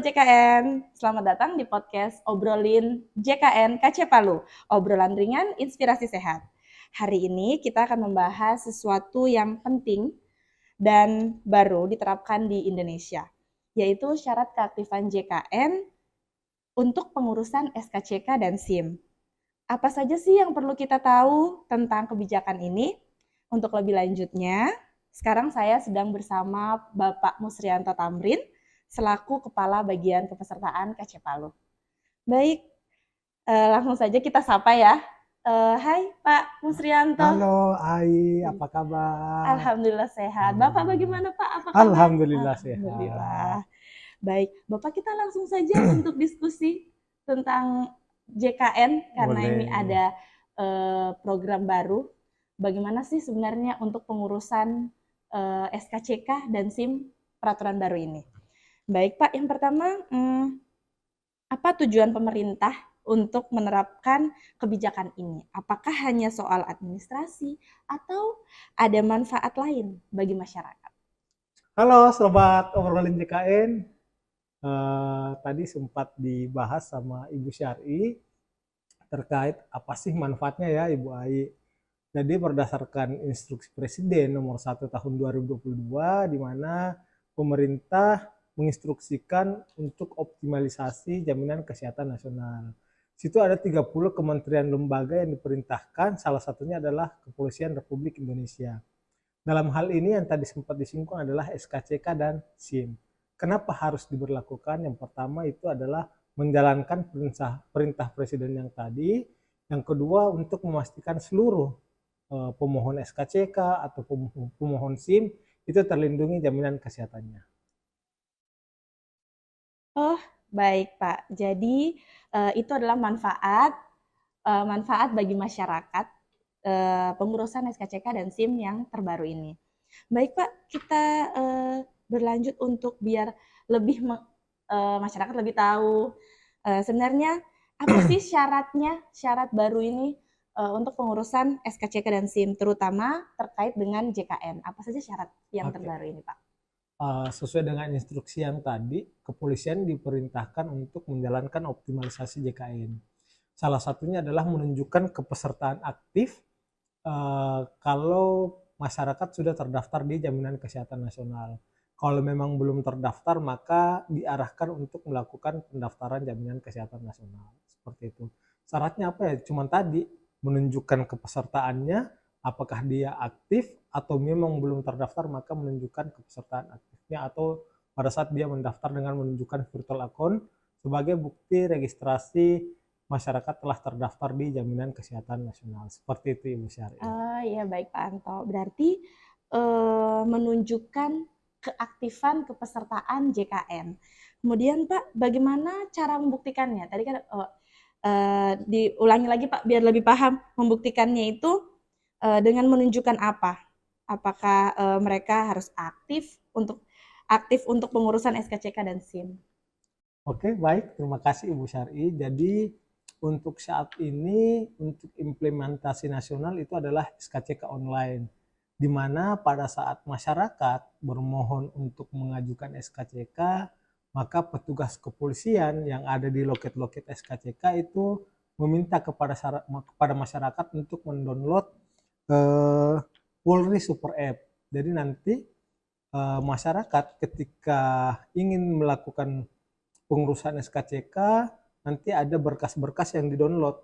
JKN, selamat datang di podcast Obrolin JKN KC Palu, obrolan ringan inspirasi sehat. Hari ini kita akan membahas sesuatu yang penting dan baru diterapkan di Indonesia, yaitu syarat keaktifan JKN untuk pengurusan SKCK dan SIM. Apa saja sih yang perlu kita tahu tentang kebijakan ini? Untuk lebih lanjutnya, sekarang saya sedang bersama Bapak Musrianto Tamrin, selaku Kepala Bagian Kepesertaan KC Palu. Baik, langsung saja kita sapa ya. Hai Pak Musrianto. Halo Ai, apa kabar? Alhamdulillah sehat. Bapak bagaimana Pak? Apa kabar? Alhamdulillah sehat. Alhamdulillah. Baik, Bapak kita langsung saja untuk diskusi tentang JKN karena Boleh. ini ada program baru. Bagaimana sih sebenarnya untuk pengurusan SKCK dan SIM peraturan baru ini? Baik Pak, yang pertama, apa tujuan pemerintah untuk menerapkan kebijakan ini? Apakah hanya soal administrasi atau ada manfaat lain bagi masyarakat? Halo Sobat Obrolin JKN. Tadi sempat dibahas sama Ibu Syari terkait apa sih manfaatnya ya Ibu Ai. Jadi berdasarkan instruksi Presiden nomor 1 tahun 2022 di mana pemerintah menginstruksikan untuk optimalisasi jaminan kesehatan nasional. Situ ada 30 kementerian lembaga yang diperintahkan, salah satunya adalah Kepolisian Republik Indonesia. Dalam hal ini yang tadi sempat disinggung adalah SKCK dan SIM. Kenapa harus diberlakukan? Yang pertama itu adalah menjalankan perintah Presiden yang tadi. Yang kedua untuk memastikan seluruh pemohon SKCK atau pemohon SIM itu terlindungi jaminan kesehatannya. Oh, baik Pak. Jadi itu adalah manfaat bagi masyarakat pengurusan SKCK dan SIM yang terbaru ini. Baik Pak, kita berlanjut untuk biar lebih masyarakat lebih tahu sebenarnya apa sih syarat baru ini untuk pengurusan SKCK dan SIM, terutama terkait dengan JKN. Apa saja syarat yang terbaru ini Pak? Sesuai dengan instruksi yang tadi, kepolisian diperintahkan untuk menjalankan optimalisasi JKN. Salah satunya adalah menunjukkan kepesertaan aktif kalau masyarakat sudah terdaftar di Jaminan Kesehatan Nasional. Kalau memang belum terdaftar, maka diarahkan untuk melakukan pendaftaran Jaminan Kesehatan Nasional. Seperti itu. Syaratnya apa ya? Cuma tadi, menunjukkan kepesertaannya, apakah dia aktif atau memang belum terdaftar, maka menunjukkan kepesertaan aktifnya, atau pada saat dia mendaftar dengan menunjukkan virtual account sebagai bukti registrasi masyarakat telah terdaftar di Jaminan Kesehatan Nasional. Seperti itu Ibu Syari. Iya baik Pak Anto. Berarti menunjukkan keaktifan kepesertaan JKN. Kemudian Pak, bagaimana cara membuktikannya? Tadi kan diulangi lagi Pak, biar lebih paham. Membuktikannya itu dengan menunjukkan apa? Apakah mereka harus aktif untuk pengurusan SKCK dan SIM? Oke, baik. Terima kasih Ibu Syari. Jadi untuk saat ini, untuk implementasi nasional itu adalah SKCK online, di mana pada saat masyarakat bermohon untuk mengajukan SKCK, maka petugas kepolisian yang ada di loket-loket SKCK itu meminta kepada masyarakat untuk mendownload Polri Super App. Jadi nanti masyarakat ketika ingin melakukan pengurusan SKCK, nanti ada berkas-berkas yang di-download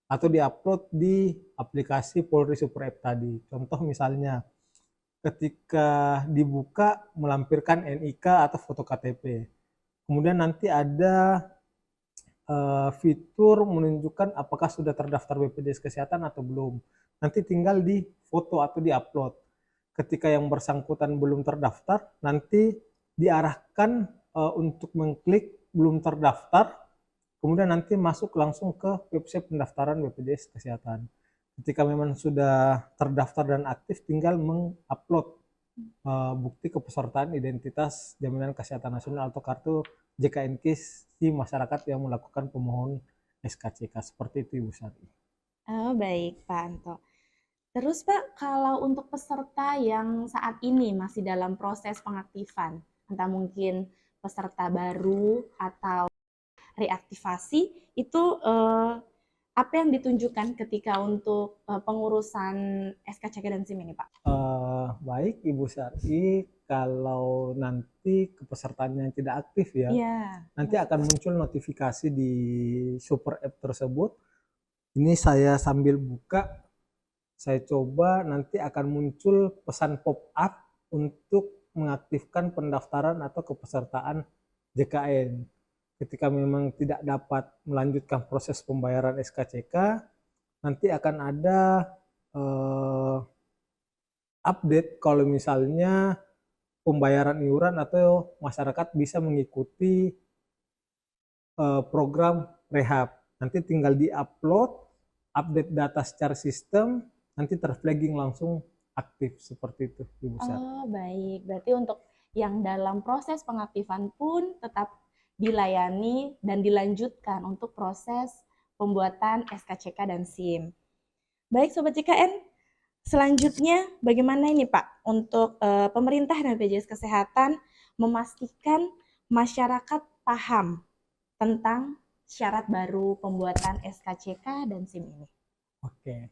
atau di-upload di aplikasi Polri Super App tadi. Contoh misalnya, ketika dibuka melampirkan NIK atau foto KTP. Kemudian nanti ada fitur menunjukkan apakah sudah terdaftar BPJS Kesehatan atau belum. Nanti tinggal di foto atau di-upload. Ketika yang bersangkutan belum terdaftar, nanti diarahkan untuk mengklik belum terdaftar, kemudian nanti masuk langsung ke website pendaftaran BPJS Kesehatan. Ketika memang sudah terdaftar dan aktif, tinggal mengupload bukti kepesertaan identitas Jaminan Kesehatan Nasional atau kartu JKNKIS di masyarakat yang melakukan pemohon SKCK. Seperti itu Ibu Sari. Oh, baik Pak Anto. Terus Pak, kalau untuk peserta yang saat ini masih dalam proses pengaktifan, entah mungkin peserta baru atau reaktivasi itu apa yang ditunjukkan ketika untuk pengurusan SKCK dan SIM ini, Pak? Baik Ibu Syari, kalau nanti kepesertaannya yang tidak aktif ya, Iya. nanti akan muncul notifikasi di super app tersebut. Ini saya sambil buka, saya coba, nanti akan muncul pesan pop-up untuk mengaktifkan pendaftaran atau kepesertaan JKN. Ketika memang tidak dapat melanjutkan proses pembayaran SKCK, nanti akan ada update kalau misalnya pembayaran iuran atau masyarakat bisa mengikuti program rehab. Nanti tinggal di-upload, update data secara sistem, nanti terflagging langsung aktif seperti itu, Ibu Syar. Oh, baik. Berarti untuk yang dalam proses pengaktifan pun tetap dilayani dan dilanjutkan untuk proses pembuatan SKCK dan SIM. Baik, Sobat JKN, selanjutnya bagaimana ini Pak untuk pemerintah dan BPJS Kesehatan memastikan masyarakat paham tentang syarat baru pembuatan SKCK dan SIM ini? Oke,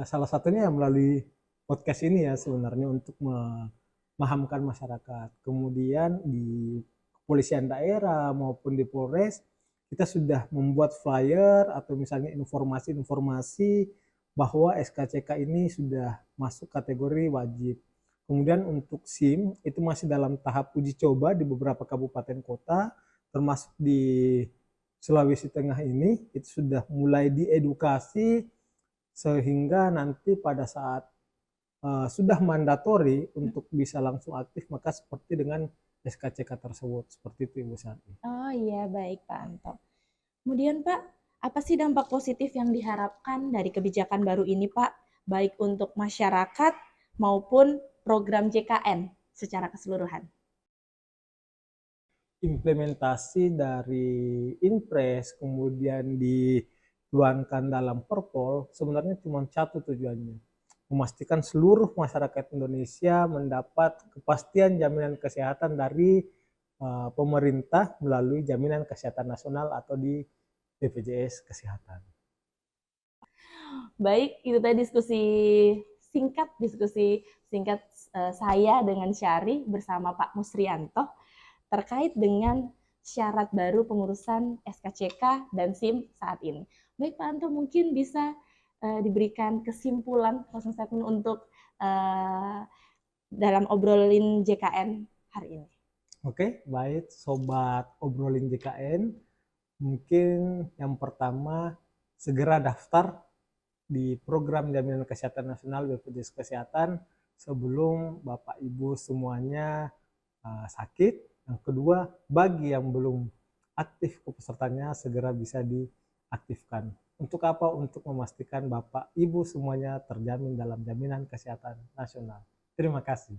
salah satunya melalui podcast ini ya sebenarnya untuk memahamkan masyarakat. Kemudian di kepolisian daerah maupun di Polres, kita sudah membuat flyer atau misalnya informasi-informasi bahwa SKCK ini sudah masuk kategori wajib. Kemudian untuk SIM itu masih dalam tahap uji coba di beberapa kabupaten kota, termasuk di Sulawesi Tengah ini, itu sudah mulai diedukasi sehingga nanti pada saat sudah mandatori untuk bisa langsung aktif, maka seperti dengan SKCK tersebut. Seperti itu Ibu Syari. Oh iya, baik Pak Anto. Kemudian Pak, apa sih dampak positif yang diharapkan dari kebijakan baru ini Pak, baik untuk masyarakat maupun program JKN secara keseluruhan? Implementasi dari Inpres kemudian dituangkan dalam Perpol sebenarnya cuma satu tujuannya, memastikan seluruh masyarakat Indonesia mendapat kepastian jaminan kesehatan dari pemerintah melalui jaminan kesehatan nasional atau di BPJS Kesehatan. Baik, itu tadi diskusi singkat saya dengan Syari bersama Pak Musrianto terkait dengan syarat baru pengurusan SKCK dan SIM saat ini. Baik Pak Anto, mungkin bisa diberikan kesimpulan closing statement untuk dalam obrolin JKN hari ini. Oke, baik Sobat Obrolin JKN. Mungkin yang pertama segera daftar di program jaminan kesehatan nasional BPJS Kesehatan sebelum Bapak Ibu semuanya sakit. Yang kedua, bagi yang belum aktif kepesertanya segera bisa diaktifkan. Untuk apa? Untuk memastikan Bapak Ibu semuanya terjamin dalam jaminan kesehatan nasional. Terima kasih.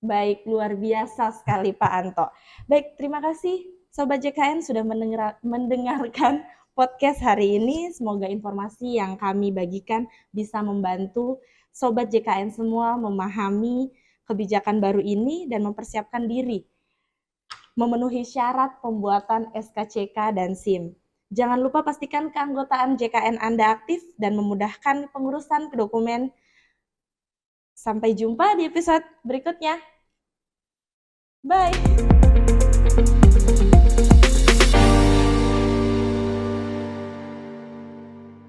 Baik, luar biasa sekali Pak Anto. Baik, terima kasih Sobat JKN sudah mendengarkan podcast hari ini. Semoga informasi yang kami bagikan bisa membantu Sobat JKN semua memahami kebijakan baru ini dan mempersiapkan diri memenuhi syarat pembuatan SKCK dan SIM. Jangan lupa pastikan keanggotaan JKN Anda aktif dan memudahkan pengurusan dokumen. Sampai jumpa di episode berikutnya. Bye!